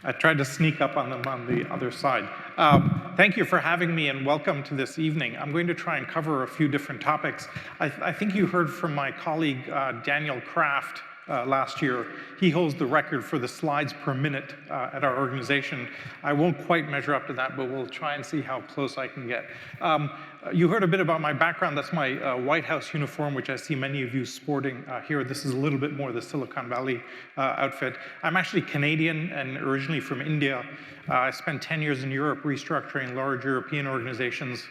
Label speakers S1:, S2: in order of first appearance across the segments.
S1: I tried to sneak up on them on the other side. Thank you for having me and welcome to this evening. I'm going to try and cover a few different topics. I think you heard from my colleague Daniel Kraft last year. He holds the record for the slides per minute at our organization. I won't quite measure up to that, but we'll try and see how close I can get. You heard a bit about my background. That's my White House uniform, which I see many of you sporting here. This is a little bit more the Silicon Valley outfit. I'm actually Canadian and originally from India. I spent 10 years in Europe restructuring large European organizations,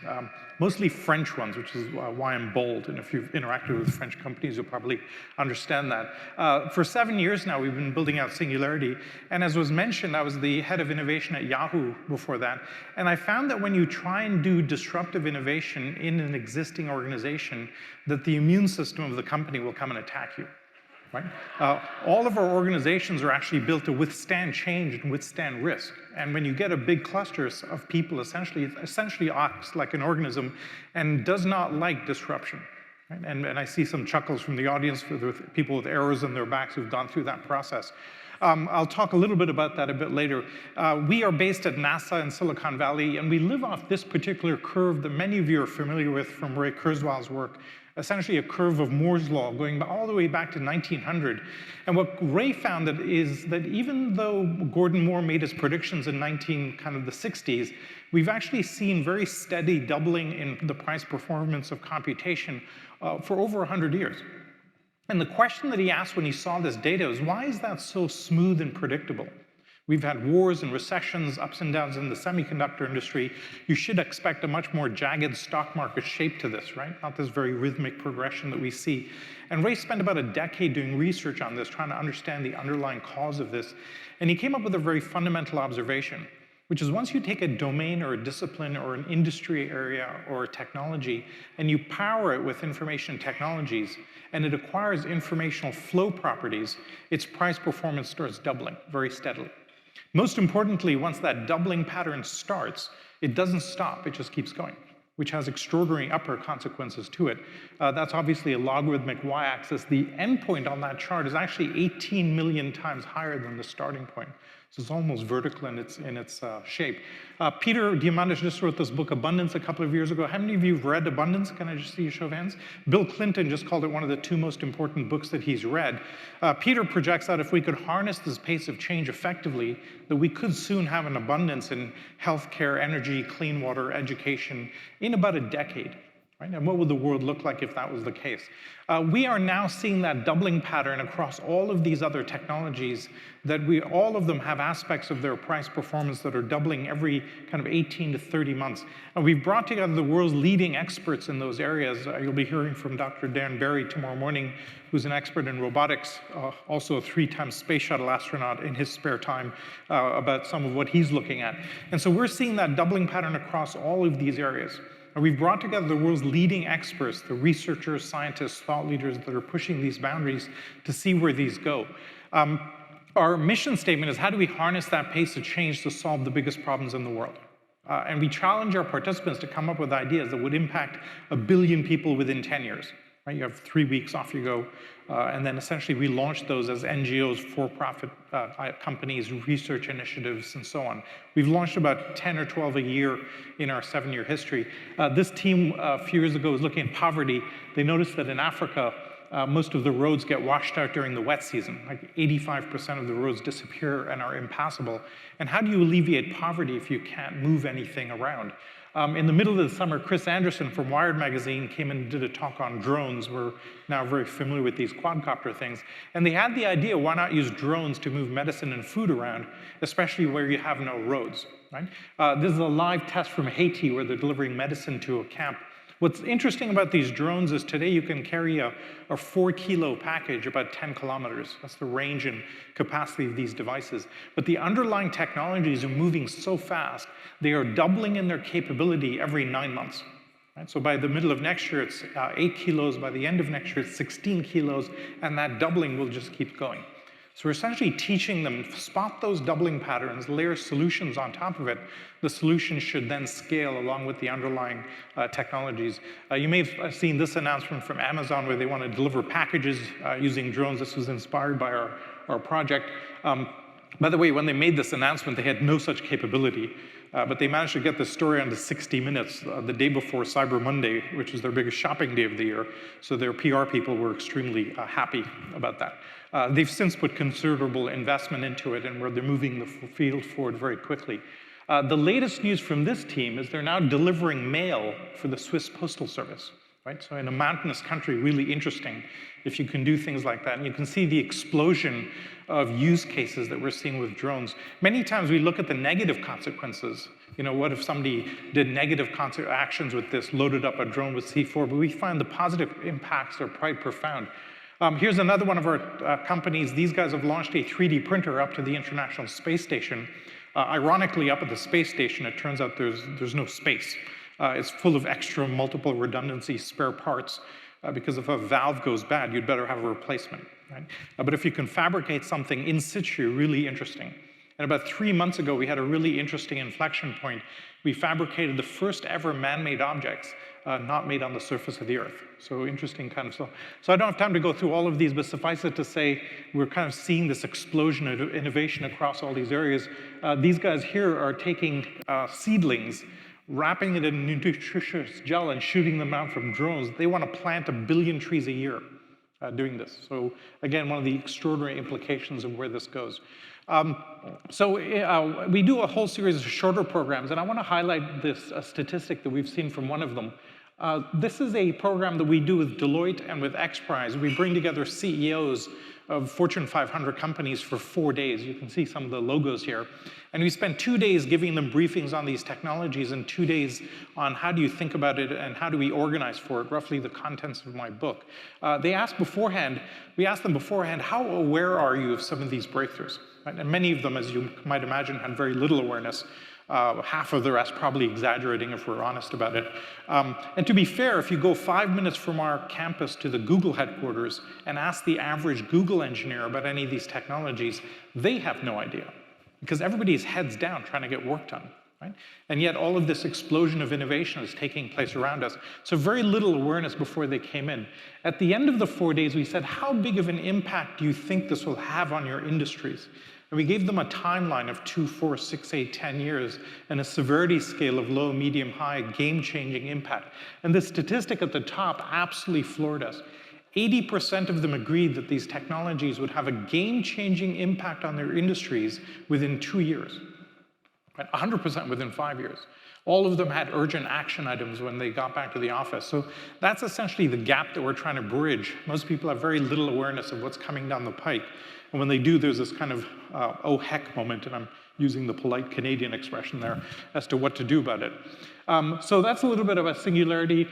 S1: mostly French ones, which is why I'm bold. And if you've interacted with French companies, you'll probably understand that. For 7 years now, we've been building out Singularity. And as was mentioned, I was the head of innovation at Yahoo before that. And I found that when you try and do disruptive innovation in an existing organization, that the immune system of the company will come and attack you. Right? All of our organizations are actually built to withstand change and withstand risk. And when you get a big cluster of people, it essentially acts like an organism and does not like disruption. Right? And I see some chuckles from the audience for the people with arrows in their backs who've gone through that process. I'll talk a little bit about that a bit later. We are based at NASA in Silicon Valley, and we live off this particular curve that many of you are familiar with from Ray Kurzweil's work, essentially a curve of Moore's law going all the way back to 1900. And what Ray found is that even though Gordon Moore made his predictions in the 60s, we've actually seen very steady doubling in the price performance of computation for over 100 years. And the question that he asked when he saw this data is, why is that so smooth and predictable? We've had wars and recessions, ups and downs in the semiconductor industry. You should expect a much more jagged stock market shape to this, right? Not this very rhythmic progression that we see. And Ray spent about a decade doing research on this, trying to understand the underlying cause of this. And he came up with a very fundamental observation, which is once you take a domain or a discipline or an industry area or a technology and you power it with information technologies and it acquires informational flow properties, its price performance starts doubling very steadily. Most importantly, once that doubling pattern starts, it doesn't stop, it just keeps going, which has extraordinary upper consequences to it. That's obviously a logarithmic y-axis. The endpoint on that chart is actually 18 million times higher than the starting point. So it's almost vertical in its shape. Peter Diamandis just wrote this book, Abundance, a couple of years ago. How many of you have read Abundance? Can I just see a show of hands? Bill Clinton just called it one of the 2 most important books that he's read. Peter projects out if we could harness this pace of change effectively, that we could soon have an abundance in healthcare, energy, clean water, education in about a decade. Right? And what would the world look like if that was the case? We are now seeing that doubling pattern across all of these other technologies, that all of them have aspects of their price performance that are doubling every 18 to 30 months. And we've brought together the world's leading experts in those areas. You'll be hearing from Dr. Dan Barry tomorrow morning, who's an expert in robotics, also a 3-time space shuttle astronaut in his spare time, about some of what he's looking at. And so we're seeing that doubling pattern across all of these areas. And we've brought together the world's leading experts, the researchers, scientists, thought leaders that are pushing these boundaries to see where these go. Our mission statement is, how do we harness that pace of change to solve the biggest problems in the world? And we challenge our participants to come up with ideas that would impact 1 billion people within 10 years. Right? You have 3 weeks, off you go. And then essentially we launch those as NGOs, for-profit companies, research initiatives, and so on. We've launched about 10 or 12 a year in our 7-year history. This team a few years ago was looking at poverty. They noticed that in Africa, most of the roads get washed out during the wet season. Like 85% of the roads disappear and are impassable. And how do you alleviate poverty if you can't move anything around? In the middle of the summer, Chris Anderson from Wired magazine came and did a talk on drones. We're now very familiar with these quadcopter things. And they had the idea, why not use drones to move medicine and food around, especially where you have no roads, right? This is a live test from Haiti where they're delivering medicine to a camp. What's interesting about these drones is today you can carry a 4-kilo package about 10 kilometers. That's the range and capacity of these devices. But the underlying technologies are moving so fast, they are doubling in their capability every 9 months. Right? So by the middle of next year, it's 8 kilos. By the end of next year, it's 16 kilos. And that doubling will just keep going. So we're essentially teaching them, spot those doubling patterns, layer solutions on top of it. The solution should then scale along with the underlying technologies. You may have seen this announcement from Amazon where they want to deliver packages using drones. This was inspired by our project. By the way, when they made this announcement, they had no such capability, but they managed to get the story onto 60 Minutes the day before Cyber Monday, which is their biggest shopping day of the year. So their PR people were extremely happy about that. They've since put considerable investment into it, and where they're moving the field forward very quickly. The latest news from this team is they're now delivering mail for the Swiss Postal Service. Right? So in a mountainous country, really interesting if you can do things like that. And you can see the explosion of use cases that we're seeing with drones. Many times we look at the negative consequences. You know, what if somebody did negative actions with this, loaded up a drone with C4, but we find the positive impacts are quite profound. Here's another one of our companies. These guys have launched a 3D printer up to the International Space Station. Ironically, up at the space station, it turns out there's no space. It's full of extra multiple redundancy spare parts because if a valve goes bad, you'd better have a replacement. Right? But if you can fabricate something in situ, really interesting. And about 3 months ago, we had a really interesting inflection point. We fabricated the first ever man-made objects not made on the surface of the Earth. So interesting kind of stuff. So I don't have time to go through all of these, but suffice it to say, we're kind of seeing this explosion of innovation across all these areas. These guys here are taking seedlings, wrapping it in nutritious gel and shooting them out from drones. They want to plant 1 billion trees a year doing this. So again, one of the extraordinary implications of where this goes. We do a whole series of shorter programs, and I want to highlight this statistic that we've seen from one of them. This is a program that we do with Deloitte and with XPRIZE. We bring together CEOs of Fortune 500 companies for 4 days. You can see some of the logos here. And we spend 2 days giving them briefings on these technologies and 2 days on how do you think about it and how do we organize for it, roughly the contents of my book. We asked them beforehand, how aware are you of some of these breakthroughs? Right? And many of them, as you might imagine, had very little awareness. Half of the rest probably exaggerating if we're honest about it. And to be fair, if you go 5 minutes from our campus to the Google headquarters and ask the average Google engineer about any of these technologies, they have no idea because everybody's heads down trying to get work done. Right? And yet all of this explosion of innovation is taking place around us. So very little awareness before they came in. At the end of the 4 days, we said, how big of an impact do you think this will have on your industries? And we gave them a timeline of 2, 4, 6, 8, 10 years and a severity scale of low, medium, high, game-changing impact. And the statistic at the top absolutely floored us. 80% of them agreed that these technologies would have a game-changing impact on their industries within 2 years. 100% within 5 years. All of them had urgent action items when they got back to the office. So that's essentially the gap that we're trying to bridge. Most people have very little awareness of what's coming down the pike. And when they do, there's this kind of oh heck moment, and I'm using the polite Canadian expression there as to what to do about it. So that's a little bit of a singularity.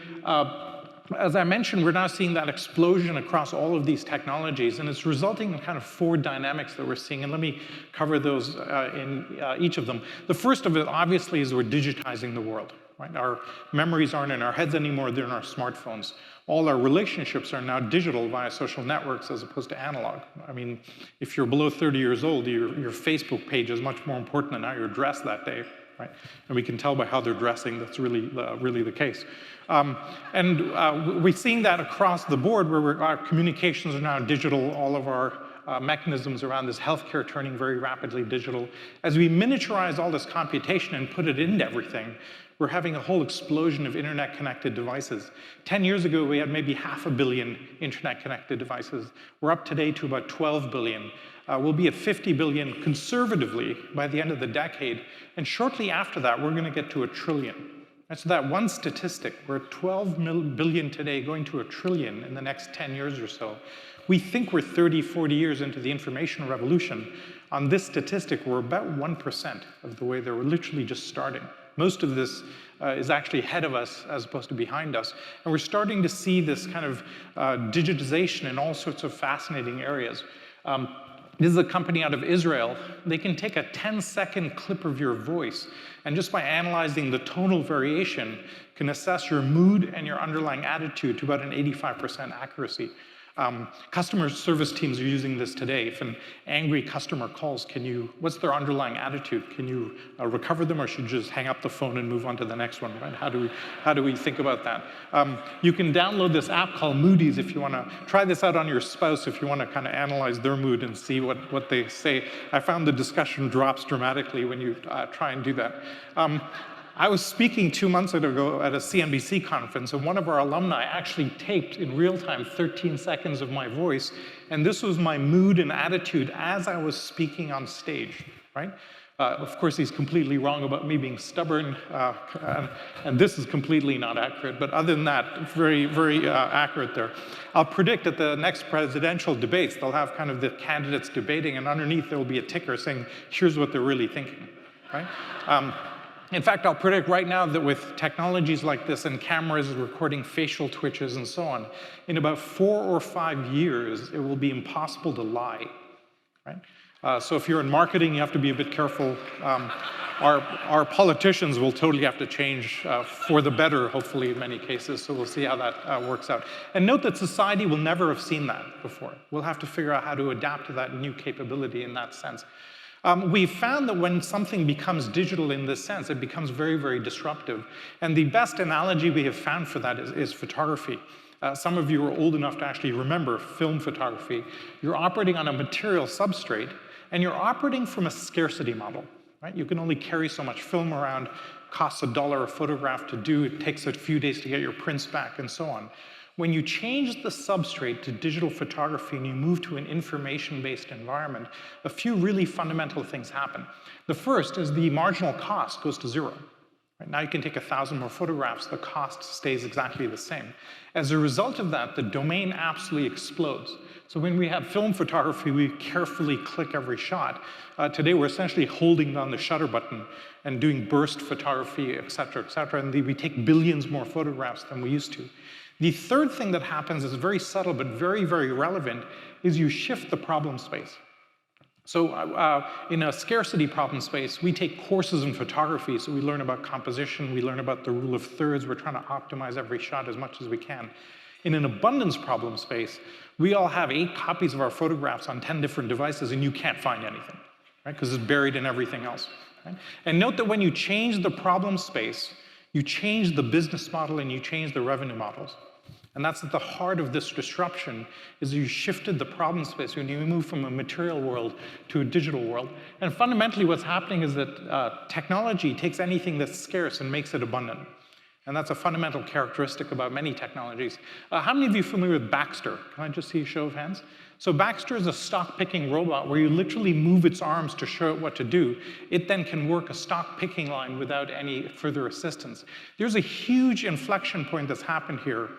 S1: As I mentioned, we're now seeing that explosion across all of these technologies, and it's resulting in kind of 4 dynamics that we're seeing, and let me cover those in each of them. The first of it, obviously, is we're digitizing the world. Right? Our memories aren't in our heads anymore, they're in our smartphones. All our relationships are now digital via social networks as opposed to analog. I mean, if you're below 30 years old, your Facebook page is much more important than how you're dressed that day. Right? And we can tell by how they're dressing that's really the case. We're seeing that across the board where our communications are now digital, all of our mechanisms around this healthcare turning very rapidly digital. As we miniaturize all this computation and put it into everything, we're having a whole explosion of internet-connected devices. 10 years ago, we had maybe 500 million internet-connected devices. We're up today to about 12 billion. We'll be at 50 billion conservatively by the end of the decade. And shortly after that, we're going to get to 1 trillion. And so that one statistic, we're at 12 billion today, going to 1 trillion in the next 10 years or so. We think we're 30, 40 years into the information revolution. On this statistic, we're about 1% of the way there. We're literally just starting. Most of this is actually ahead of us as opposed to behind us. And we're starting to see this kind of digitization in all sorts of fascinating areas. This is a company out of Israel. They can take a 10-second clip of your voice, and just by analyzing the tonal variation, can assess your mood and your underlying attitude to about an 85% accuracy. Customer service teams are using this today. If an angry customer calls, what's their underlying attitude? Can you recover them, or should you just hang up the phone and move on to the next one, right? How do we think about that? You can download this app called Moody's if you want to try this out on your spouse, if you want to kind of analyze their mood and see what they say. I found the discussion drops dramatically when you try and do that. I was speaking 2 months ago at a CNBC conference, and one of our alumni actually taped in real time 13 seconds of my voice, and this was my mood and attitude as I was speaking on stage, right? Of course, he's completely wrong about me being stubborn, and this is completely not accurate, but other than that, very, very accurate there. I'll predict at the next presidential debates, they'll have kind of the candidates debating, and underneath there will be a ticker saying, here's what they're really thinking, right? In fact, I'll predict right now that with technologies like this and cameras recording facial twitches and so on, in about 4 or 5 years, it will be impossible to lie, right? So if you're in marketing, you have to be a bit careful. Our politicians will totally have to change for the better, hopefully, in many cases, so we'll see how that works out. And note that society will never have seen that before. We'll have to figure out how to adapt to that new capability in that sense. We've found that when something becomes digital in this sense, it becomes very, very disruptive. And the best analogy we have found for that is photography. Some of you are old enough to actually remember film photography. You're operating on a material substrate, and you're operating from a scarcity model, right? You can only carry so much film around, costs $1 a photograph to do, it takes a few days to get your prints back, and so on. When you change the substrate to digital photography and you move to an information-based environment, a few really fundamental things happen. The first is the marginal cost goes to zero. Right? Now you can take 1,000 more photographs, the cost stays exactly the same. As a result of that, the domain absolutely explodes. So when we have film photography, we carefully click every shot. Today, we're essentially holding down the shutter button and doing burst photography, et cetera, and we take billions more photographs than we used to. The third thing that happens is very subtle but very, very relevant, is you shift the problem space. So in a scarcity problem space, we take courses in photography, so we learn about composition, we learn about the rule of thirds, we're trying to optimize every shot as much as we can. In an abundance problem space, we all have 8 copies of our photographs on 10 different devices, and you can't find anything, right? Because it's buried in everything else. Right? And note that when you change the problem space, you change the business model and you change the revenue models. And that's at the heart of this disruption, is you shifted the problem space when you move from a material world to a digital world. And fundamentally what's happening is that technology takes anything that's scarce and makes it abundant. And that's a fundamental characteristic about many technologies. How many of you are familiar with Baxter? Can I just see a show of hands? So Baxter is a stock-picking robot where you literally move its arms to show it what to do. It then can work a stock-picking line without any further assistance. There's a huge inflection point that's happened here,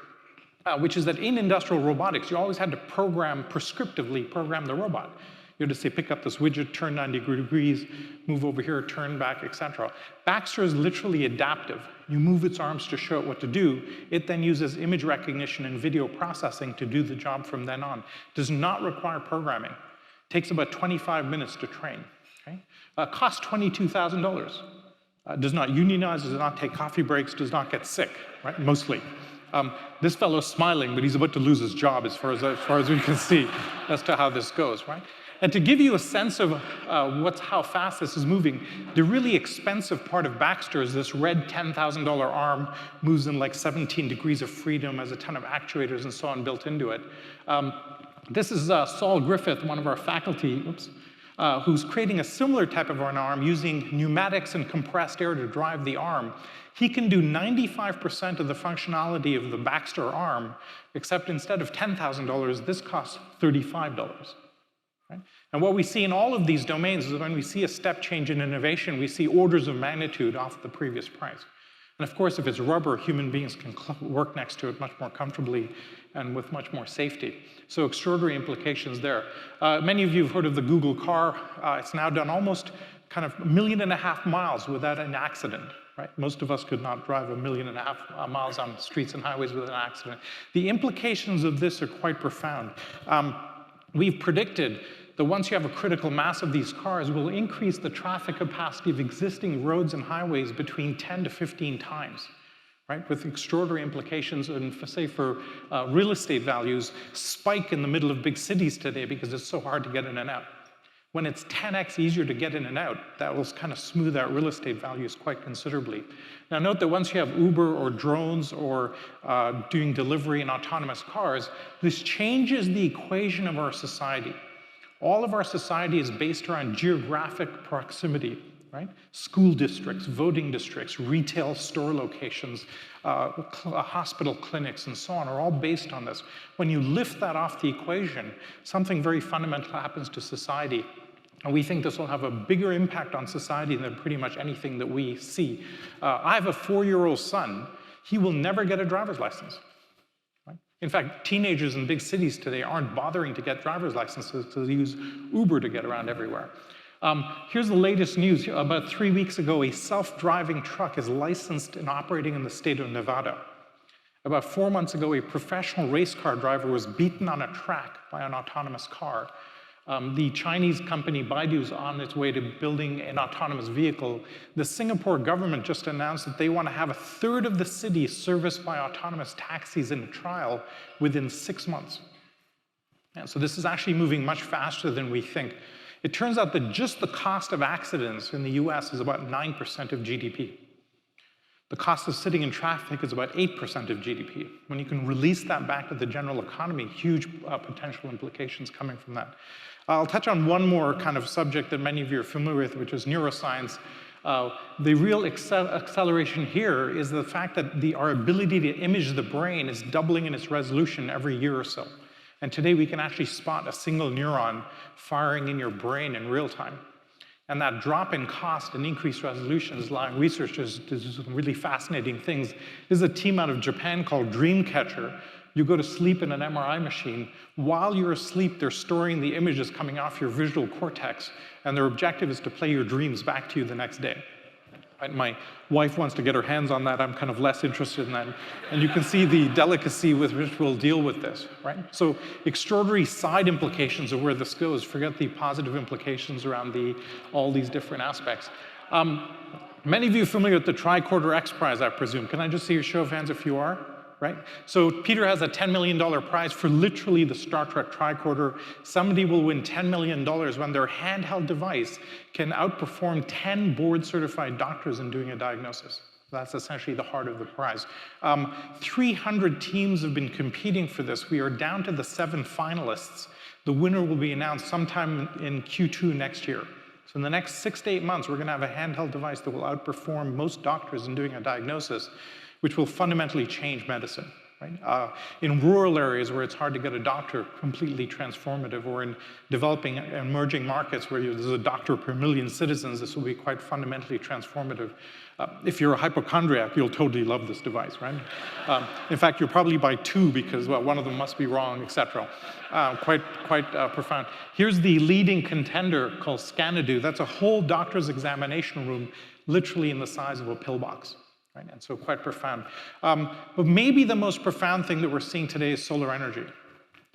S1: which is that in industrial robotics, you always had to prescriptively program the robot. You had to say, pick up this widget, turn 90 degrees, move over here, turn back, etc. Baxter is literally adaptive. You move its arms to show it what to do. It then uses image recognition and video processing to do the job from then on. Does not require programming. Takes about 25 minutes to train. Okay? Costs $22,000. Does not unionize, does not take coffee breaks, does not get sick, right? Mostly. This fellow's smiling, but he's about to lose his job as far as we can see as to how this goes, right? And to give you a sense of how fast this is moving, the really expensive part of Baxter is this red $10,000 arm, moves in like 17 degrees of freedom, has a ton of actuators and so on built into it. This is Saul Griffith, one of our faculty, who's creating a similar type of an arm using pneumatics and compressed air to drive the arm. He can do 95% of the functionality of the Baxter arm, except instead of $10,000, this costs $35. Right? And what we see in all of these domains is when we see a step change in innovation, we see orders of magnitude off the previous price. And of course, if it's rubber, human beings can work next to it much more comfortably and with much more safety. So extraordinary implications there. Many of you have heard of the Google car. It's now done almost kind of 1.5 million miles without an accident. Right? Most of us could not drive 1.5 million miles on streets and highways without an accident. The implications of this are quite profound. We've predicted that once you have a critical mass of these cars, will increase the traffic capacity of existing roads and highways between 10 to 15 times. right? With extraordinary implications, and say for real estate values, spike in the middle of big cities today because it's so hard to get in and out. When it's 10x easier to get in and out, that will kind of smooth out real estate values quite considerably. Now note that once you have Uber or drones or doing delivery in autonomous cars, this changes the equation of our society. All of our society is based around geographic proximity, right? School districts, voting districts, retail store locations, hospital clinics, and so on are all based on this. When you lift that off the equation, something very fundamental happens to society. And we think this will have a bigger impact on society than pretty much anything that we see. I have a 4-year-old son. He will never get a driver's license. Right? In fact, teenagers in big cities today aren't bothering to get driver's licenses, so they use Uber to get around everywhere. Here's the latest news. About 3 weeks ago, a self-driving truck is licensed and operating in the state of Nevada. About 4 months ago, a professional race car driver was beaten on a track by an autonomous car. The Chinese company Baidu is on its way to building an autonomous vehicle. The Singapore government just announced that they want to have 1/3 of the city serviced by autonomous taxis in a trial within 6 months. And so this is actually moving much faster than we think. It turns out that just the cost of accidents in the US is about 9% of GDP. The cost of sitting in traffic is about 8% of GDP. When you can release that back to the general economy, huge potential implications coming from that. I'll touch on one more kind of subject that many of you are familiar with, which is neuroscience. The real acceleration here is the fact that our ability to image the brain is doubling in its resolution every year or so. And today we can actually spot a single neuron firing in your brain in real time. And that drop in cost and increased resolution is allowing researchers to do some really fascinating things. There's a team out of Japan called Dreamcatcher. You go to sleep in an MRI machine. While you're asleep, they're storing the images coming off your visual cortex, and their objective is to play your dreams back to you the next day. Right? My wife wants to get her hands on that. I'm kind of less interested in that. And you can see the delicacy with which we'll deal with this, right? So extraordinary side implications of where this goes. Forget the positive implications around all these different aspects. Many of you are familiar with the Tricorder X Prize, I presume. Can I just see a show of hands if you are? Right? So Peter has a $10 million prize for literally the Star Trek tricorder. Somebody will win $10 million when their handheld device can outperform 10 board-certified doctors in doing a diagnosis. That's essentially the heart of the prize. 300 teams have been competing for this. We are down to the 7 finalists. The winner will be announced sometime in Q2 next year. So in the next 6 to 8 months, we're going to have a handheld device that will outperform most doctors in doing a diagnosis, which will fundamentally change medicine. Right? In rural areas where it's hard to get a doctor, completely transformative, or in developing emerging markets where there's a doctor per million citizens, this will be quite fundamentally transformative. If you're a hypochondriac, you'll totally love this device, right? In fact, you'll probably buy 2 because, well, one of them must be wrong, etc. Quite profound. Here's the leading contender called Scanadu. That's a whole doctor's examination room, literally in the size of a pillbox. Right? And so quite profound. But maybe the most profound thing that we're seeing today is solar energy.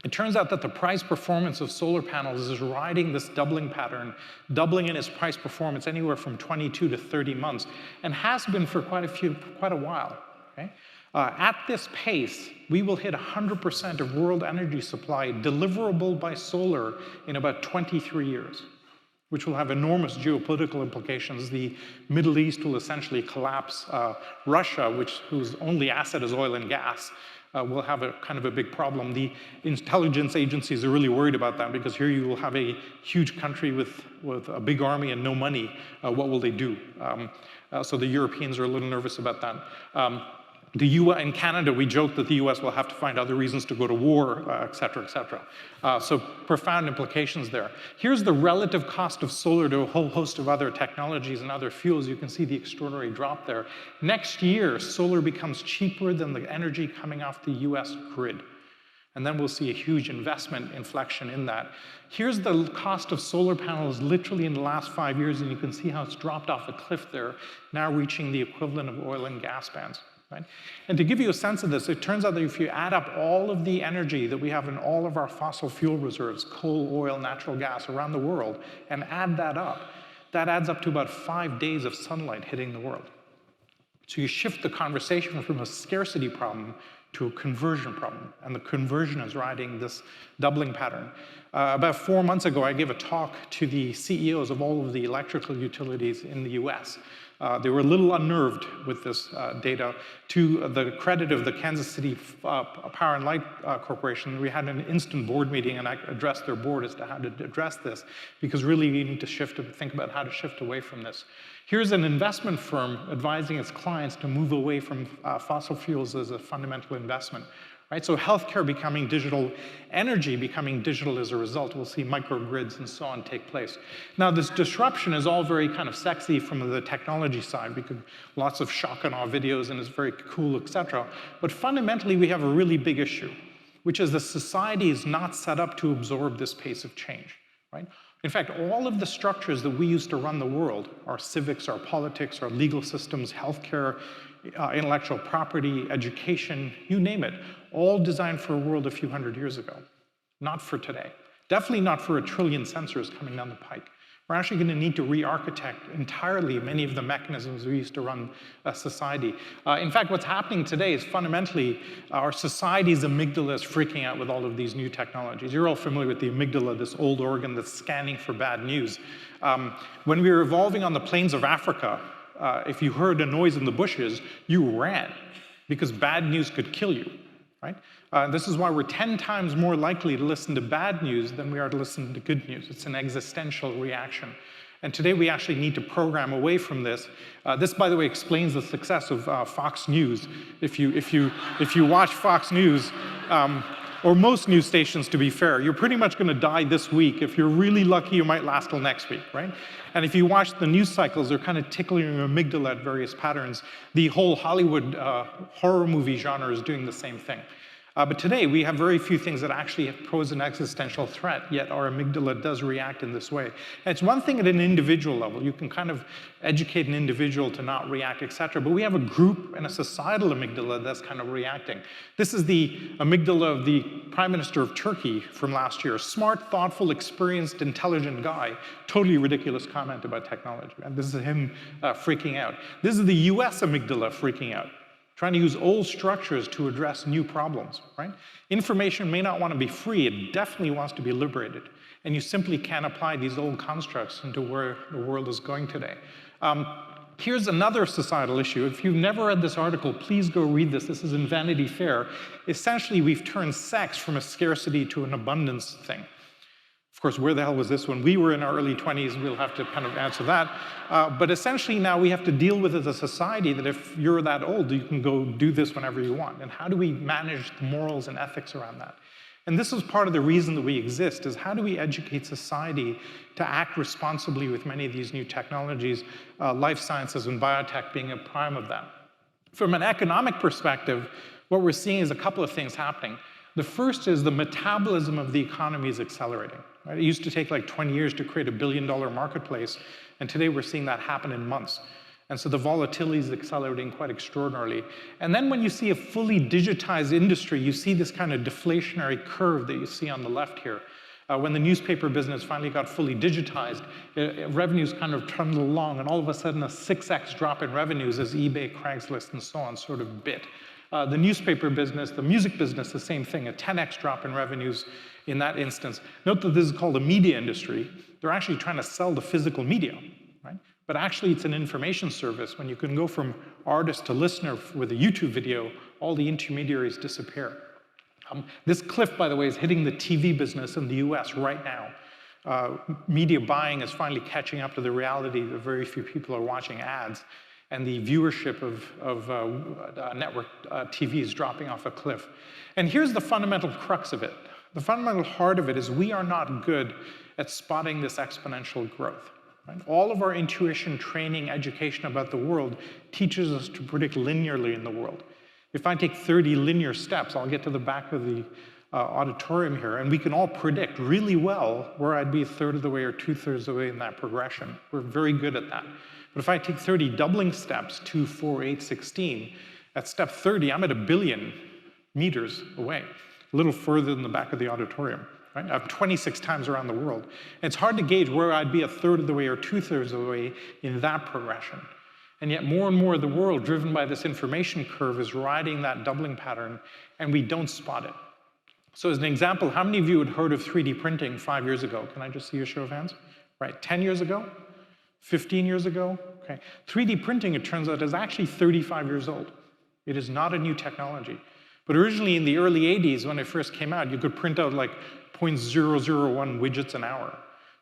S1: It turns out that the price performance of solar panels is riding this doubling pattern, doubling in its price performance anywhere from 22 to 30 months, and has been for quite a while. Okay? At this pace, we will hit 100% of world energy supply deliverable by solar in about 23 years. Which will have enormous geopolitical implications. The Middle East will essentially collapse. Russia, whose only asset is oil and gas, will have a kind of a big problem. The intelligence agencies are really worried about that because here you will have a huge country with a big army and no money. What will they do? So the Europeans are a little nervous about that. In Canada, we joke that the US will have to find other reasons to go to war, et cetera, et cetera. So profound implications there. Here's the relative cost of solar to a whole host of other technologies and other fuels. You can see the extraordinary drop there. Next year, solar becomes cheaper than the energy coming off the US grid. And then we'll see a huge investment inflection in that. Here's the cost of solar panels literally in the last 5 years, and you can see how it's dropped off a cliff there, now reaching the equivalent of oil and gas bans. Right? And to give you a sense of this, it turns out that if you add up all of the energy that we have in all of our fossil fuel reserves, coal, oil, natural gas around the world, and add that up, that adds up to about 5 days of sunlight hitting the world. So you shift the conversation from a scarcity problem to a conversion problem, and the conversion is riding this doubling pattern. About 4 months ago, I gave a talk to the CEOs of all of the electrical utilities in the US. They were a little unnerved with this data. To the credit of the Kansas City Power and Light Corporation, we had an instant board meeting, and I addressed their board as to how to address this, because really we need to think about how to shift away from this. Here's an investment firm advising its clients to move away from fossil fuels as a fundamental investment. Right? So healthcare becoming digital, energy becoming digital as a result. We'll see microgrids and so on take place. Now, this disruption is all very kind of sexy from the technology side, because lots of shock and awe videos, and it's very cool, et cetera. But fundamentally, we have a really big issue, which is the society is not set up to absorb this pace of change. Right? In fact, all of the structures that we use to run the world, our civics, our politics, our legal systems, healthcare, intellectual property, education, you name it, all designed for a world a few hundred years ago, not for today. Definitely not for 1 trillion sensors coming down the pike. We're actually going to need to re-architect entirely many of the mechanisms we use to run a society. In fact, what's happening today is fundamentally our society's amygdala is freaking out with all of these new technologies. You're all familiar with the amygdala, this old organ that's scanning for bad news. When we were evolving on the plains of Africa, if you heard a noise in the bushes, you ran, because bad news could kill you. Right? This is why we're 10 times more likely to listen to bad news than we are to listen to good news. It's an existential reaction. And today we actually need to program away from this. This, by the way, explains the success of Fox News. If you watch Fox News, or most news stations, to be fair, you're pretty much going to die this week. If you're really lucky, you might last till next week, right? And if you watch the news cycles, they're kind of tickling your amygdala at various patterns. The whole Hollywood horror movie genre is doing the same thing. But today, we have very few things that actually pose an existential threat, yet our amygdala does react in this way. And it's one thing at an individual level. You can kind of educate an individual to not react, et cetera, but we have a group and a societal amygdala that's kind of reacting. This is the amygdala of the Prime Minister of Turkey from last year. Smart, thoughtful, experienced, intelligent guy. Totally ridiculous comment about technology. And this is him freaking out. This is the US amygdala freaking out, trying to use old structures to address new problems, right? Information may not want to be free, it definitely wants to be liberated. And you simply can't apply these old constructs into where the world is going today. Here's another societal issue. If you've never read this article, please go read this. This is in Vanity Fair. Essentially, we've turned sex from a scarcity to an abundance thing. Of course, where the hell was this when we were in our early 20s? We'll have to kind of answer that. But essentially now we have to deal with as a society that if you're that old, you can go do this whenever you want. And how do we manage the morals and ethics around that? And this is part of the reason that we exist, is how do we educate society to act responsibly with many of these new technologies, life sciences and biotech being a prime of that. From an economic perspective, what we're seeing is a couple of things happening. The first is the metabolism of the economy is accelerating. Right? It used to take like 20 years to create $1 billion marketplace, and today we're seeing that happen in months. And so the volatility is accelerating quite extraordinarily. And then when you see a fully digitized industry, you see this kind of deflationary curve that you see on the left here. When the newspaper business finally got fully digitized, revenues kind of trundled along, and all of a sudden a 6x drop in revenues as eBay, Craigslist, and so on sort of bit. The newspaper business, the music business, the same thing, a 10x drop in revenues in that instance. Note that this is called a media industry. They're actually trying to sell the physical media, right? But actually it's an information service. When you can go from artist to listener with a YouTube video, all the intermediaries disappear. This cliff, by the way, is hitting the TV business in the US right now. Media buying is finally catching up to the reality that very few people are watching ads. And the viewership of network TV is dropping off a cliff. And here's the fundamental crux of it. The fundamental heart of it is we are not good at spotting this exponential growth. Right? All of our intuition, training, education about the world teaches us to predict linearly in the world. If I take 30 linear steps, I'll get to the back of the auditorium here, and we can all predict really well where I'd be a third of the way or 2/3 of the way in that progression. We're very good at that. But if I take 30 doubling steps, 2, 4, 8, 16, at step 30, I'm at 1 billion meters away, a little further than the back of the auditorium. Right? I'm 26 times around the world. And it's hard to gauge where I'd be a third of the way or 2/3 of the way in that progression. And yet more and more of the world, driven by this information curve, is riding that doubling pattern, and we don't spot it. So as an example, how many of you had heard of 3D printing 5 years ago? Can I just see a show of hands? Right, 10 years ago? 15 years ago? Okay. 3D printing, it turns out, is actually 35 years old. It is not a new technology. But originally in the early 80s, when it first came out, you could print out like 0.001 widgets an hour.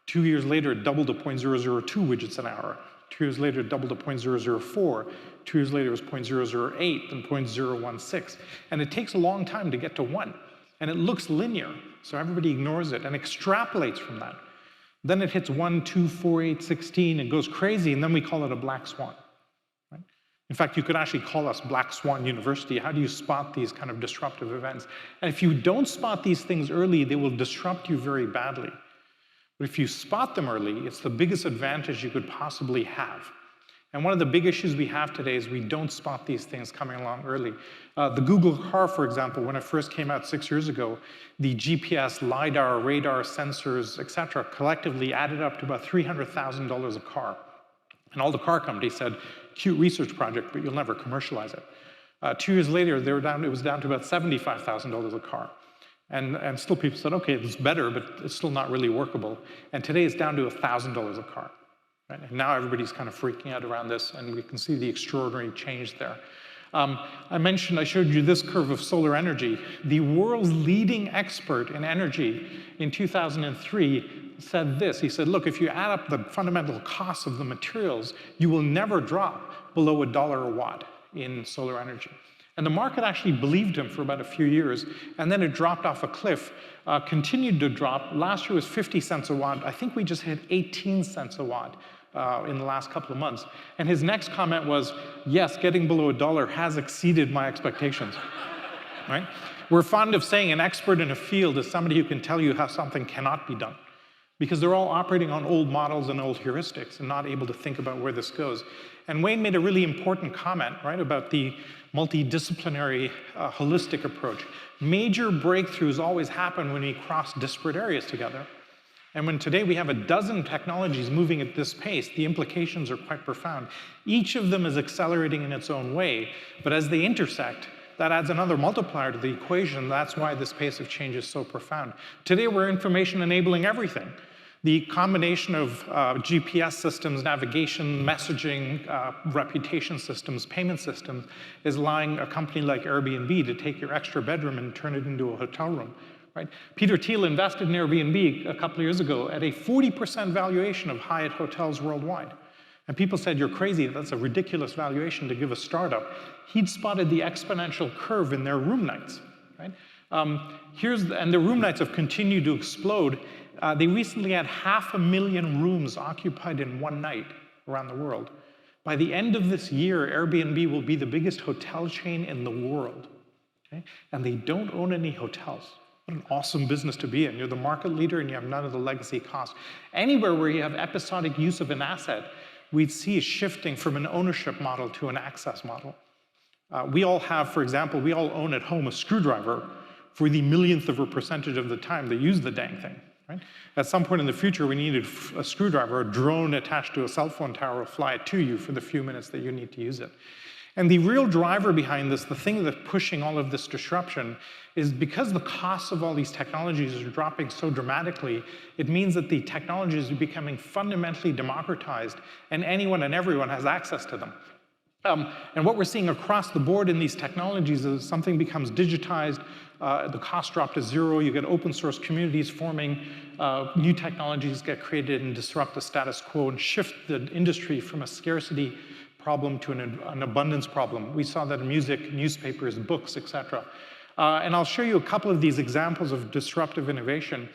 S1: 2 years later, it doubled to 0.002 widgets an hour. 2 years later, it doubled to 0.004. 2 years later, it was 0.008, then 0.016. And it takes a long time to get to 1. And it looks linear, so everybody ignores it and extrapolates from that. Then it hits 1, 2, 4, 8, 16, and goes crazy, and then we call it a black swan. Right? In fact, you could actually call us Black Swan University. How do you spot these kind of disruptive events? And if you don't spot these things early, they will disrupt you very badly. But if you spot them early, it's the biggest advantage you could possibly have. And one of the big issues we have today is we don't spot these things coming along early. The Google car, for example, when it first came out 6 years ago, the GPS, LiDAR, radar, sensors, et cetera, collectively added up to about $300,000 a car. And all the car companies said, cute research project, but you'll never commercialize it. 2 years later, it was down to about $75,000 a car. And still people said, okay, it's better, but it's still not really workable. And today it's down to $1,000 a car. Right? And now everybody's kind of freaking out around this, and we can see the extraordinary change there. I showed you this curve of solar energy. The world's leading expert in energy in 2003 said this. He said, look, if you add up the fundamental costs of the materials, you will never drop below $1 a watt in solar energy. And the market actually believed him for about a few years, and then it dropped off a cliff, continued to drop. Last year was 50 cents a watt. I think we just hit 18 cents a watt in the last couple of months. And his next comment was, yes, getting below $1 has exceeded my expectations. Right? We're fond of saying an expert in a field is somebody who can tell you how something cannot be done, because they're all operating on old models and old heuristics and not able to think about where this goes. And Wayne made a really important comment, right, about the multidisciplinary, holistic approach. Major breakthroughs always happen when we cross disparate areas together. And when today we have a dozen technologies moving at this pace, the implications are quite profound. Each of them is accelerating in its own way, but as they intersect, that adds another multiplier to the equation. That's why this pace of change is so profound. Today we're information enabling everything. The combination of GPS systems, navigation, messaging, reputation systems, payment systems is allowing a company like Airbnb to take your extra bedroom and turn it into a hotel room. Right? Peter Thiel invested in Airbnb a couple of years ago at a 40% valuation of Hyatt hotels worldwide. And people said, you're crazy, that's a ridiculous valuation to give a startup. He'd spotted the exponential curve in their room nights. Right? And the room nights have continued to explode. They recently had 500,000 rooms occupied in one night around the world. By the end of this year, Airbnb will be the biggest hotel chain in the world. Okay? And they don't own any hotels. What an awesome business to be in. You're the market leader and you have none of the legacy costs. Anywhere where you have episodic use of an asset, we'd see a shifting from an ownership model to an access model. We all have, for example, we all own at home a screwdriver for the millionth of a percentage of the time they use the dang thing. Right? At some point in the future, we needed a screwdriver, a drone attached to a cell phone tower will fly it to you for the few minutes that you need to use it. And the real driver behind this, the thing that's pushing all of this disruption, is because the costs of all these technologies are dropping so dramatically, it means that the technologies are becoming fundamentally democratized, and anyone and everyone has access to them. And what we're seeing across the board in these technologies is something becomes digitized, the cost drop to zero, you get open source communities forming, new technologies get created and disrupt the status quo and shift the industry from a scarcity problem to an abundance problem. We saw that in music, newspapers, books, et cetera. And I'll show you a couple of these examples of disruptive innovation.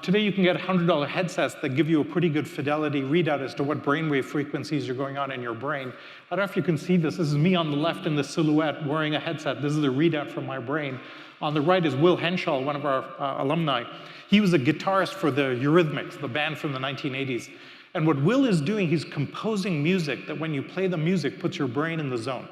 S1: Today you can get $100 headsets that give you a pretty good fidelity readout as to what brainwave frequencies are going on in your brain. I don't know if you can see this. This is me on the left in the silhouette wearing a headset. This is the readout from my brain. On the right is Will Henshaw, one of our alumni. He was a guitarist for the Eurythmics, the band from the 1980s. And what Will is doing, he's composing music that when you play the music, puts your brain in the zone.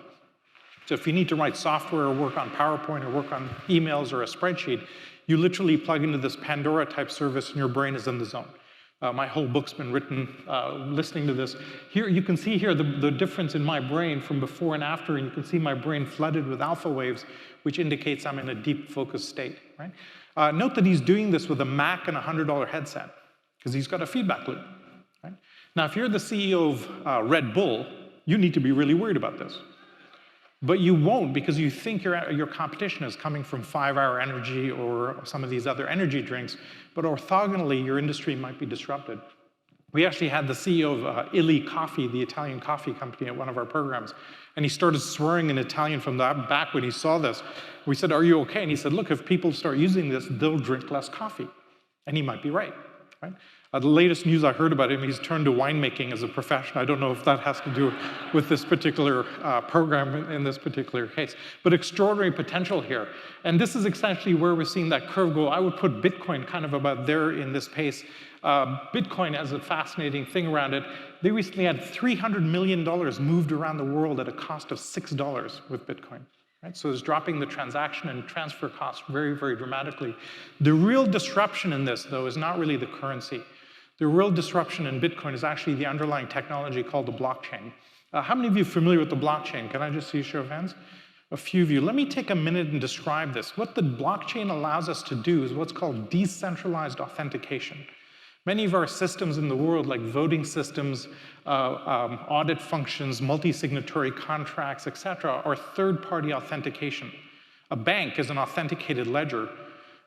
S1: So if you need to write software or work on PowerPoint or work on emails or a spreadsheet, you literally plug into this Pandora-type service and your brain is in the zone. My whole book's been written listening to this. Here, you can see here the difference in my brain from before and after, and you can see my brain flooded with alpha waves, which indicates I'm in a deep focused state, right? Note that he's doing this with a Mac and a $100 headset, because he's got a feedback loop, right? Now, if you're the CEO of Red Bull, you need to be really worried about this. But you won't, because you think your competition is coming from 5-Hour Energy or some of these other energy drinks, but orthogonally, your industry might be disrupted. We actually had the CEO of Illy Coffee, the Italian coffee company, at one of our programs, and he started swearing in Italian from the back when he saw this. We said, "Are you okay?" And he said, "Look, if people start using this, they'll drink less coffee." And he might be right, right? The latest news I heard about him, he's turned to winemaking as a profession. I don't know if that has to do with this particular program in this particular case, but extraordinary potential here. And this is essentially where we're seeing that curve go. I would put Bitcoin kind of about there in this pace. Bitcoin has a fascinating thing around it. They recently had $300 million moved around the world at a cost of $6 with Bitcoin. Right? So it's dropping the transaction and transfer costs very, very dramatically. The real disruption in this, though, is not really the currency. The real disruption in Bitcoin is actually the underlying technology called the blockchain. How many of you are familiar with the blockchain? Can I just see a show of hands? A few of you. Let me take a minute and describe this. What the blockchain allows us to do is what's called decentralized authentication. Many of our systems in the world, like voting systems, audit functions, multi-signatory contracts, et cetera, are third-party authentication. A bank is an authenticated ledger,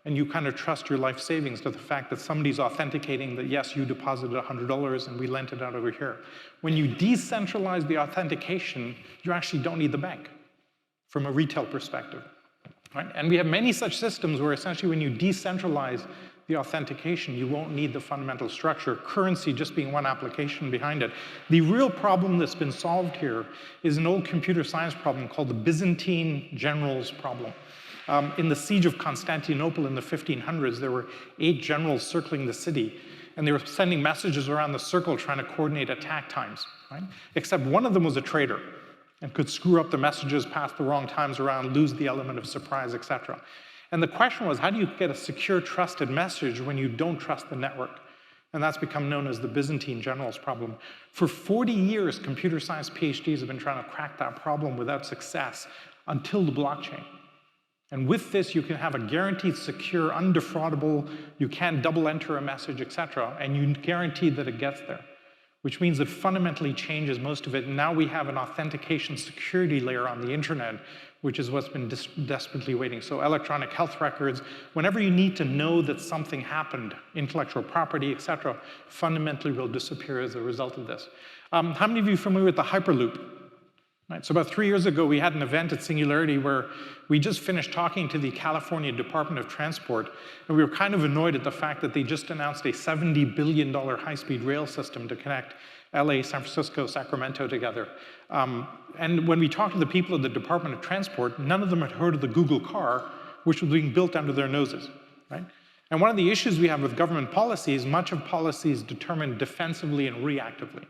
S1: and you kind of trust your life savings to the fact that somebody's authenticating that, yes, you deposited $100 and we lent it out over here. When you decentralize the authentication, you actually don't need the bank from a retail perspective. Right? And we have many such systems where essentially when you decentralize the authentication, you won't need the fundamental structure, currency just being one application behind it. The real problem that's been solved here is an old computer science problem called the Byzantine generals problem. In the siege of Constantinople in the 1500s, there were 8 generals circling the city, and they were sending messages around the circle trying to coordinate attack times, right? Except one of them was a traitor and could screw up the messages, pass the wrong times around, lose the element of surprise, et cetera. And the question was, how do you get a secure, trusted message when you don't trust the network? And that's become known as the Byzantine generals problem. For 40 years, computer science PhDs have been trying to crack that problem without success until the blockchain. And with this, you can have a guaranteed, secure, undefraudable, you can't double enter a message, et cetera, and you guarantee that it gets there, which means it fundamentally changes most of it. And now we have an authentication security layer on the internet, which is what's been desperately waiting. So electronic health records, whenever you need to know that something happened, intellectual property, et cetera, fundamentally will disappear as a result of this. How many of you are familiar with the Hyperloop? Right, so about 3 years ago, we had an event at Singularity where we just finished talking to the California Department of Transport, and we were kind of annoyed at the fact that they just announced a $70 billion high-speed rail system to connect LA, San Francisco, Sacramento together. And when we talked to the people of the Department of Transport, none of them had heard of the Google car, which was being built under their noses, right? And one of the issues we have with government policy is much of policy is determined defensively and reactively.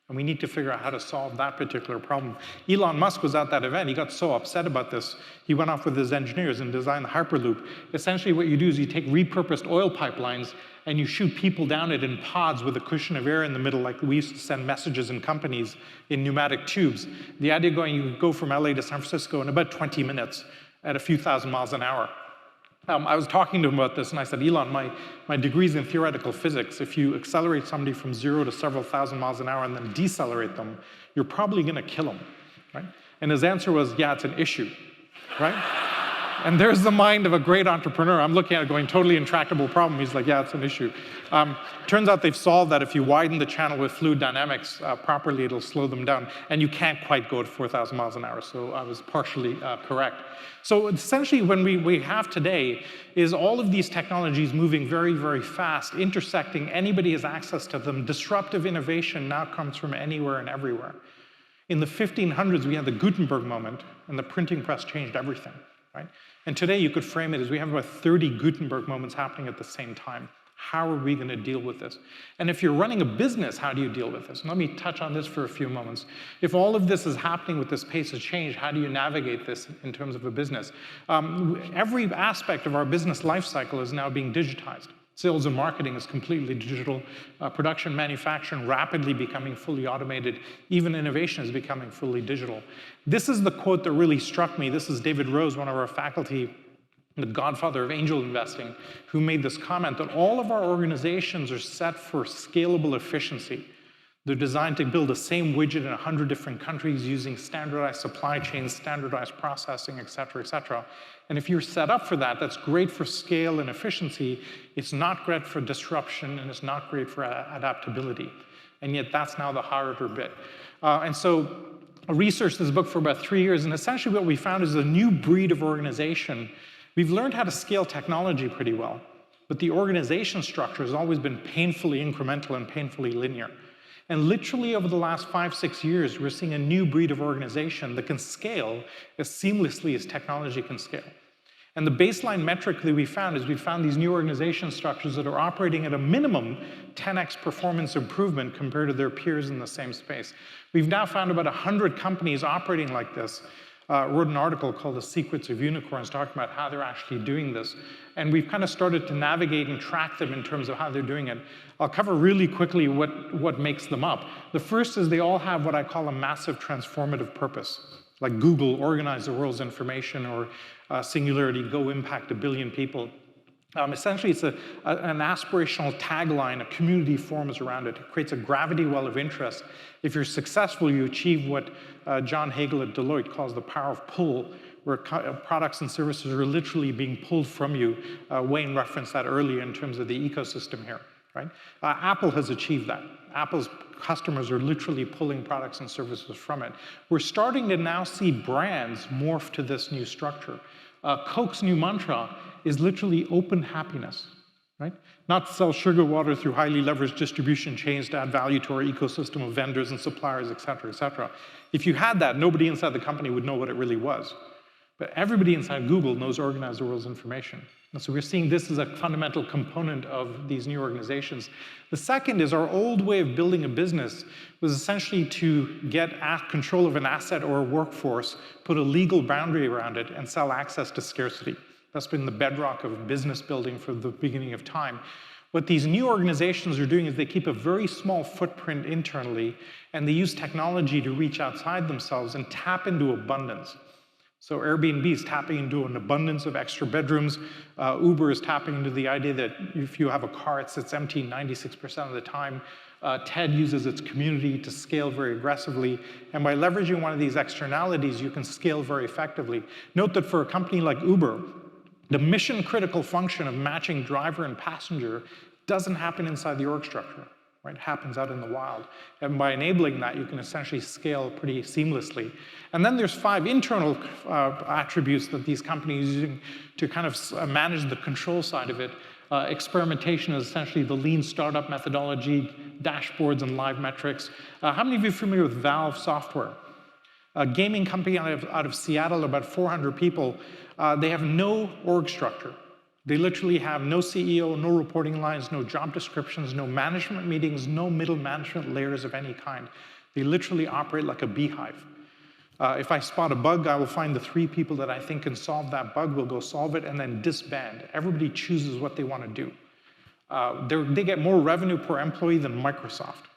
S1: And we need to figure out how to solve that particular problem. Elon Musk was at that event. He got so upset about this, he went off with his engineers and designed the Hyperloop. Essentially what you do is you take repurposed oil pipelines and you shoot people down it in pods with a cushion of air in the middle, like we used to send messages in companies in pneumatic tubes. The idea going, you go from LA to San Francisco in about 20 minutes at a few thousand miles an hour. I was talking to him about this, and I said, Elon, my degree's in theoretical physics. If you accelerate somebody from 0 to several thousand miles an hour and then decelerate them, you're probably going to kill them, right? And his answer was, yeah, it's an issue, right? And there's the mind of a great entrepreneur. I'm looking at it going, totally intractable problem. He's like, yeah, it's an issue. Turns out they've solved that. If you widen the channel with fluid dynamics properly, it'll slow them down. And you can't quite go to 4,000 miles an hour, so I was partially correct. So essentially, when we have today is all of these technologies moving very, very fast, intersecting. Anybody has access to them. Disruptive innovation now comes from anywhere and everywhere. In the 1500s, we had the Gutenberg moment, and the printing press changed everything. Right? And today you could frame it as we have about 30 Gutenberg moments happening at the same time. How are we going to deal with this? And if you're running a business, how do you deal with this? And let me touch on this for a few moments. If all of this is happening with this pace of change, how do you navigate this in terms of a business? Every aspect of our business life cycle is now being digitized. Sales and marketing is completely digital. Production, manufacturing, rapidly becoming fully automated. Even innovation is becoming fully digital. This is the quote that really struck me. This is David Rose, one of our faculty, the godfather of angel investing, who made this comment that all of our organizations are set for scalable efficiency. They're designed to build the same widget in 100 different countries using standardized supply chains, standardized processing, et cetera, et cetera. And if you're set up for that, that's great for scale and efficiency. It's not great for disruption, and it's not great for adaptability. And yet that's now the harder bit. And so I researched this book for about 3 years, and essentially what we found is a new breed of organization. We've learned how to scale technology pretty well, but the organization structure has always been painfully incremental and painfully linear. And literally over the last 5, 6 years, we're seeing a new breed of organization that can scale as seamlessly as technology can scale. And the baseline metric that we found is we found these new organization structures that are operating at a minimum 10x performance improvement compared to their peers in the same space. We've now found about 100 companies operating like this. Wrote an article called The Secrets of Unicorns talking about how they're actually doing this. And we've kind of started to navigate and track them in terms of how they're doing it. I'll cover really quickly what makes them up. The first is they all have what I call a massive transformative purpose. Like Google, organize the world's information, or Singularity, go impact 1 billion people. Essentially, it's an aspirational tagline, a community forms around it. It creates a gravity well of interest. If you're successful, you achieve what John Hagel at Deloitte calls the power of pull, where products and services are literally being pulled from you. Wayne referenced that earlier in terms of the ecosystem here, right? Apple has achieved that. Apple's customers are literally pulling products and services from it. We're starting to now see brands morph to this new structure. Coke's new mantra is literally open happiness, right? Not to sell sugar water through highly leveraged distribution chains to add value to our ecosystem of vendors and suppliers, et cetera, et cetera. If you had that, nobody inside the company would know what it really was. But everybody inside Google knows organize the world's information. And so we're seeing this as a fundamental component of these new organizations. The second is our old way of building a business was essentially to get control of an asset or a workforce, put a legal boundary around it, and sell access to scarcity. That's been the bedrock of business building from the beginning of time. What these new organizations are doing is they keep a very small footprint internally, and they use technology to reach outside themselves and tap into abundance. So Airbnb is tapping into an abundance of extra bedrooms. Uber is tapping into the idea that if you have a car, it sits empty 96% of the time. TED uses its community to scale very aggressively. And by leveraging one of these externalities, you can scale very effectively. Note that for a company like Uber, the mission-critical function of matching driver and passenger doesn't happen inside the org structure. Right, it happens out in the wild. And by enabling that, you can essentially scale pretty seamlessly. And then there's 5 internal attributes that these companies are using to kind of manage the control side of it. Experimentation is essentially the lean startup methodology, dashboards and live metrics. How many of you are familiar with Valve software? A gaming company out of Seattle, about 400 people. They have no org structure. They literally have no CEO, no reporting lines, no job descriptions, no management meetings, no middle management layers of any kind. They literally operate like a beehive. If I spot a bug, I will find the 3 people that I think can solve that bug, we'll go solve it, and then disband. Everybody chooses what they want to do. They get more revenue per employee than Microsoft,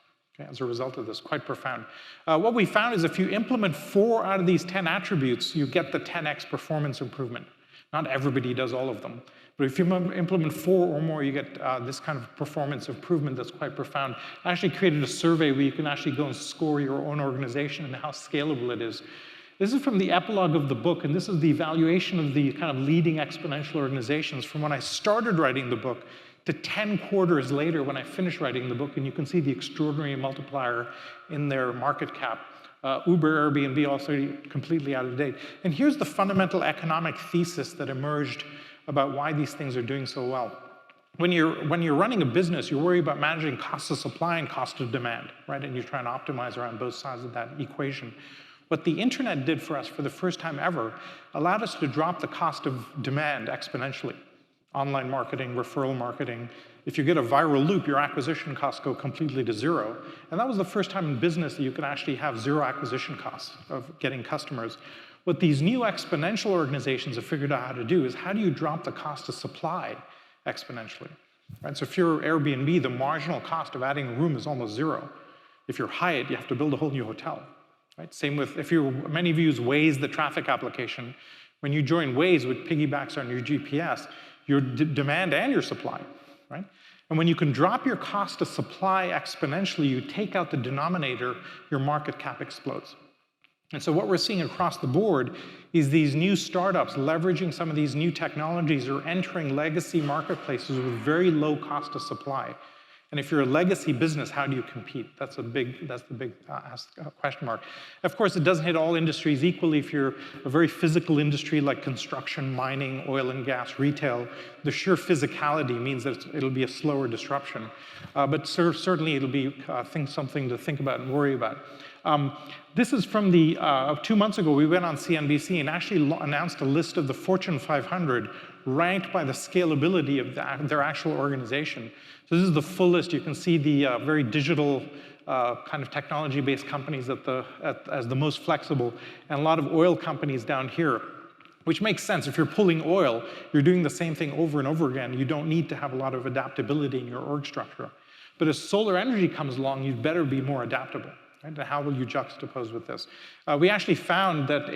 S1: okay, as a result of this. Quite profound. What we found is if you implement 4 out of these 10 attributes, you get the 10x performance improvement. Not everybody does all of them. But if you implement 4 or more, you get this kind of performance improvement that's quite profound. I actually created a survey where you can actually go and score your own organization and how scalable it is. This is from the epilogue of the book, and this is the evaluation of the kind of leading exponential organizations from when I started writing the book to 10 quarters later when I finished writing the book, and you can see the extraordinary multiplier in their market cap. Uber, Airbnb, also completely out of date. And here's the fundamental economic thesis that emerged about why these things are doing so well. When you're running a business, you worry about managing cost of supply and cost of demand, right? And you're trying to optimize around both sides of that equation. What the internet did for us for the first time ever allowed us to drop the cost of demand exponentially. Online marketing, referral marketing. If you get a viral loop, your acquisition costs go completely to 0. And that was the first time in business that you could actually have 0 acquisition costs of getting customers. What these new exponential organizations have figured out how to do is how do you drop the cost of supply exponentially? right? So if you're Airbnb, the marginal cost of adding a room is almost zero. If you're Hyatt, you have to build a whole new hotel, right? Same with, many of you use Waze, the traffic application. When you join Waze, which piggybacks on your GPS, your demand and your supply, right? And when you can drop your cost of supply exponentially, you take out the denominator, your market cap explodes. And so what we're seeing across the board is these new startups leveraging some of these new technologies or entering legacy marketplaces with very low cost of supply. And if you're a legacy business, how do you compete? That's the big question mark. Of course, it doesn't hit all industries equally. If you're a very physical industry like construction, mining, oil and gas, retail, the sheer physicality means that it'll be a slower disruption. But certainly it'll be something to think about and worry about. This is from 2 months ago, we went on CNBC and actually announced a list of the Fortune 500 ranked by the scalability of their actual organization. So this is the full list. You can see the very digital kind of technology-based companies as the most flexible, and a lot of oil companies down here, which makes sense. If you're pulling oil, you're doing the same thing over and over again. You don't need to have a lot of adaptability in your org structure. But as solar energy comes along, you'd better be more adaptable. Right? And how will you juxtapose with this? We actually found that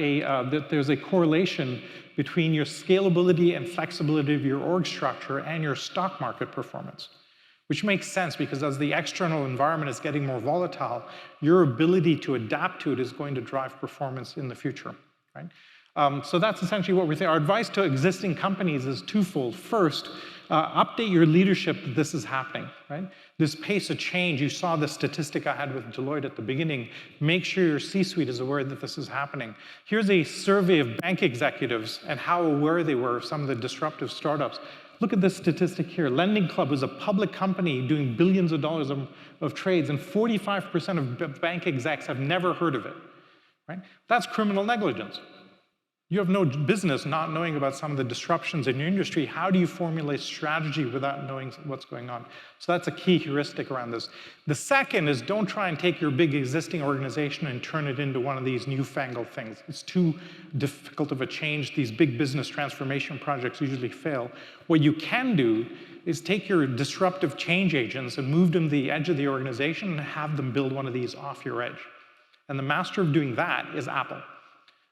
S1: there's a correlation between your scalability and flexibility of your org structure and your stock market performance, which makes sense because as the external environment is getting more volatile, your ability to adapt to it is going to drive performance in the future. Right? So that's essentially what we think. Our advice to existing companies is twofold. First, update your leadership that this is happening, right? This pace of change, you saw the statistic I had with Deloitte at the beginning. Make sure your C-suite is aware that this is happening. Here's a survey of bank executives and how aware they were of some of the disruptive startups. Look at this statistic here. Lending Club is a public company doing billions of dollars of trades, and 45% of bank execs have never heard of it, right? That's criminal negligence. You have no business not knowing about some of the disruptions in your industry. How do you formulate strategy without knowing what's going on? So that's a key heuristic around this. The second is don't try and take your big existing organization and turn it into one of these newfangled things. It's too difficult of a change. These big business transformation projects usually fail. What you can do is take your disruptive change agents and move them to the edge of the organization and have them build one of these off your edge. And the master of doing that is Apple.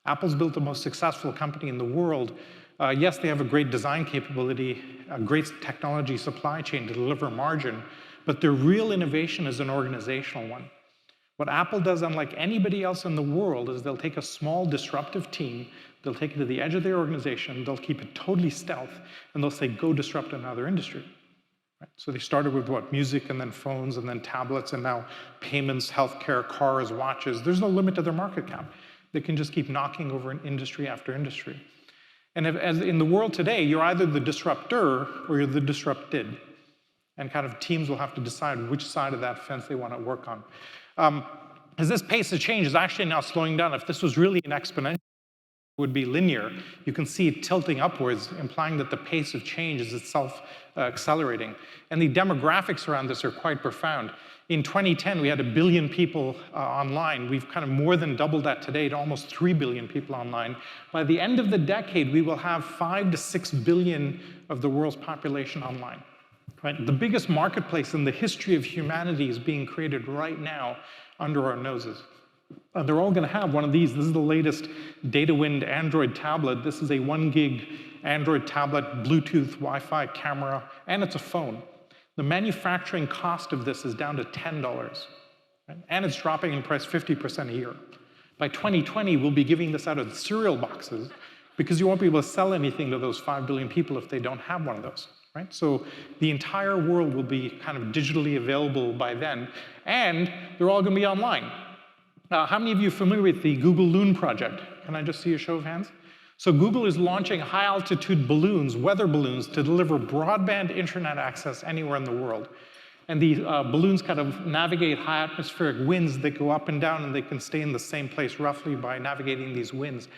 S1: Apple's built the most successful company in the world. Yes, they have a great design capability, a great technology supply chain to deliver margin, but their real innovation is an organizational one. What Apple does, unlike anybody else in the world, is they'll take a small disruptive team, they'll take it to the edge of their organization, they'll keep it totally stealth, and they'll say, go disrupt another industry. Right? So they started with what? Music, and then phones, and then tablets, and now payments, healthcare, cars, watches. There's no limit to their market cap. They can just keep knocking over an industry after industry. And as in the world today, you're either the disruptor or you're the disrupted. And kind of teams will have to decide which side of that fence they want to work on. As this pace of change is actually now slowing down, if this was really an exponential, it would be linear. You can see it tilting upwards, implying that the pace of change is itself accelerating. And the demographics around this are quite profound. In 2010, we had 1 billion people online. We've kind of more than doubled that today to almost 3 billion people online. By the end of the decade, we will have 5 to 6 billion of the world's population online. Right? The biggest marketplace in the history of humanity is being created right now under our noses. They're all going to have one of these. This is the latest DataWind Android tablet. This is a 1 gig Android tablet, Bluetooth, Wi-Fi camera, and it's a phone. The manufacturing cost of this is down to $10, right? And it's dropping in price 50% a year. By 2020, we'll be giving this out of cereal boxes because you won't be able to sell anything to those 5 billion people if they don't have one of those, right? So the entire world will be kind of digitally available by then, and they're all going to be online. How many of you are familiar with the Google Loon project? Can I just see a show of hands? So Google is launching high-altitude balloons, weather balloons, to deliver broadband internet access anywhere in the world. And the balloons kind of navigate high atmospheric winds that go up and down, and they can stay in the same place roughly by navigating these winds.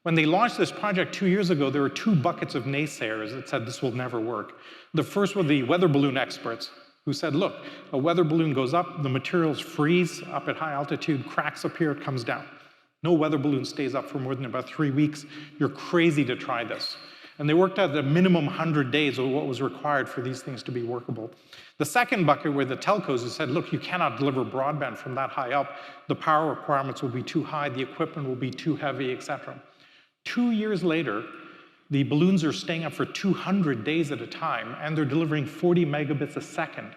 S1: When they launched this project 2 years ago, there were 2 buckets of naysayers that said this will never work. The first were the weather balloon experts, who said, look, a weather balloon goes up, the materials freeze up at high altitude, cracks appear, it comes down. No weather balloon stays up for more than about 3 weeks. You're crazy to try this. And they worked out a minimum 100 days of what was required for these things to be workable. The second bucket were the telcos who said, look, you cannot deliver broadband from that high up. The power requirements will be too high, the equipment will be too heavy, et cetera. 2 years later, the balloons are staying up for 200 days at a time, and they're delivering 40 megabits a second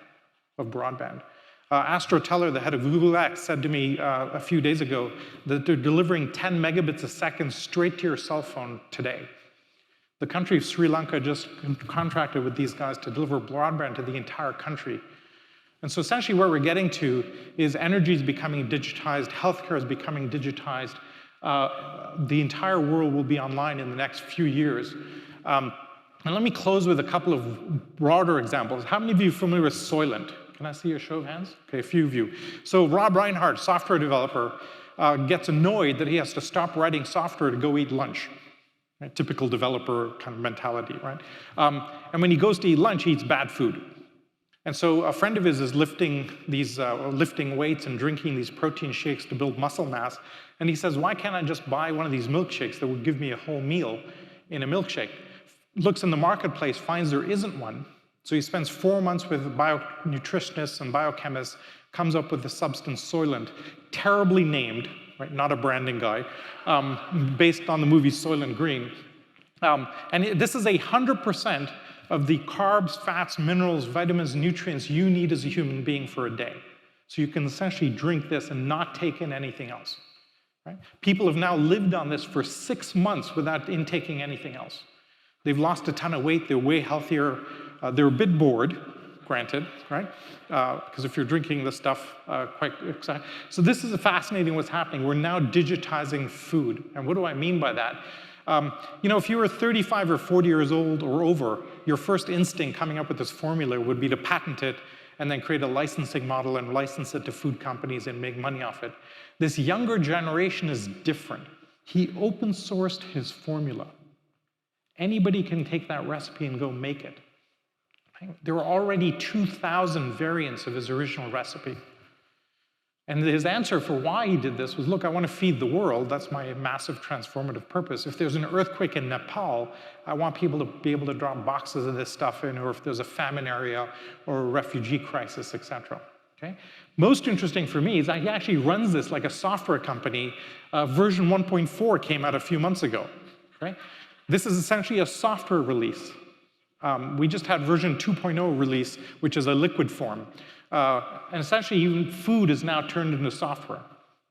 S1: of broadband. Astro Teller, the head of Google X, said to me a few days ago that they're delivering 10 megabits a second straight to your cell phone today. The country of Sri Lanka just contracted with these guys to deliver broadband to the entire country. And so essentially what we're getting to is energy is becoming digitized, healthcare is becoming digitized. The entire world will be online in the next few years. And let me close with a couple of broader examples. How many of you are familiar with Soylent? Can I see a show of hands? Okay, a few of you. So Rob Reinhardt, software developer, gets annoyed that he has to stop writing software to go eat lunch. Right? Typical developer kind of mentality, right? And when he goes to eat lunch, he eats bad food. And so a friend of his is lifting weights and drinking these protein shakes to build muscle mass. And he says, why can't I just buy one of these milkshakes that would give me a whole meal in a milkshake? Looks in the marketplace, finds there isn't one. So he spends 4 months with bionutritionists and biochemists, comes up with the substance Soylent, terribly named, right? Not a branding guy, based on the movie Soylent Green. And this is 100% of the carbs, fats, minerals, vitamins, nutrients you need as a human being for a day. So you can essentially drink this and not take in anything else. Right? People have now lived on this for 6 months without intaking anything else. They've lost a ton of weight, they're way healthier. They're a bit bored, granted, right? Because if you're drinking this stuff quite excited. So this is fascinating what's happening. We're now digitizing food. And what do I mean by that? You know, if you were 35 or 40 years old or over, your first instinct coming up with this formula would be to patent it and then create a licensing model and license it to food companies and make money off it. This younger generation is different. He open sourced his formula. Anybody can take that recipe and go make it. There are already 2,000 variants of his original recipe. And his answer for why he did this was, look, I want to feed the world. That's my massive transformative purpose. If there's an earthquake in Nepal, I want people to be able to drop boxes of this stuff in, or if there's a famine area or a refugee crisis, et cetera. Okay? Most interesting for me is that he actually runs this like a software company. Version 1.4 came out a few months ago. Okay? This is essentially a software release. We just had version 2.0 release, which is a liquid form. And essentially, even food is now turned into software.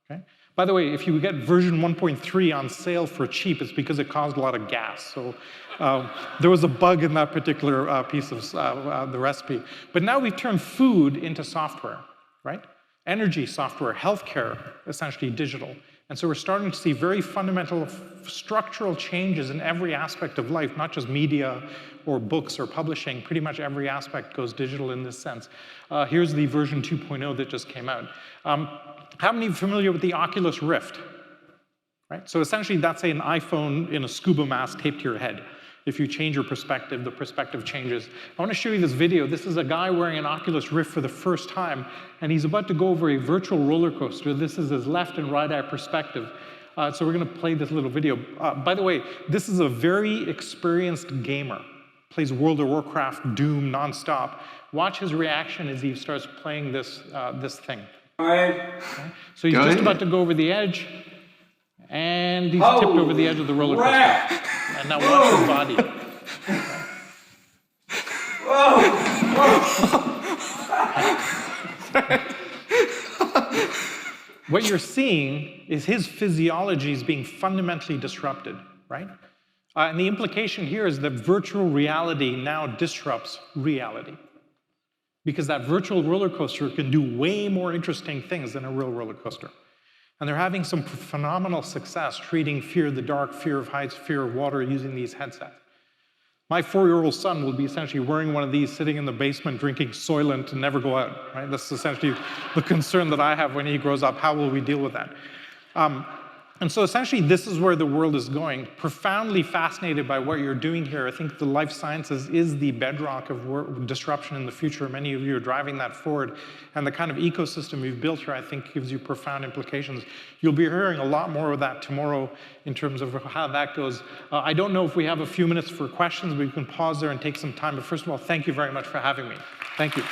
S1: Okay? By the way, if you get version 1.3 on sale for cheap, it's because it caused a lot of gas. So there was a bug in that particular piece of the recipe. But now we've turned food into software, right? Energy software, healthcare, essentially digital. And so we're starting to see very fundamental structural changes in every aspect of life, not just media or books or publishing. Pretty much every aspect goes digital in this sense. Here's the version 2.0 that just came out. How many are familiar with the Oculus Rift? Right? So essentially, that's an iPhone in a scuba mask taped to your head. If you change your perspective, the perspective changes. I want to show you this video. This is a guy wearing an Oculus Rift for the first time, and he's about to go over a virtual roller coaster. This is his left and right eye perspective. So we're going to play this little video. By the way, this is a very experienced gamer. Plays World of Warcraft, Doom, nonstop. Watch his reaction as he starts playing this thing.
S2: All right.
S1: Okay? So he's just about to go over the edge, and he's tipped over the edge of the roller coaster. And now watch his body. What you're seeing is his physiology is being fundamentally disrupted, right? And the implication here is that virtual reality now disrupts reality. Because that virtual roller coaster can do way more interesting things than a real roller coaster. And they're having some phenomenal success treating fear of the dark, fear of heights, fear of water using these headsets. My 4-year-old son will be essentially wearing one of these, sitting in the basement, drinking Soylent and never go out, right? That's essentially the concern that I have when he grows up. How will we deal with that? And so essentially, this is where the world is going. Profoundly fascinated by what you're doing here. I think the life sciences is the bedrock of disruption in the future. Many of you are driving that forward. And the kind of ecosystem you've built here, I think, gives you profound implications. You'll be hearing a lot more of that tomorrow in terms of how that goes. I don't know if we have a few minutes for questions, but we can pause there and take some time. But first of all, thank you very much for having me. Thank you.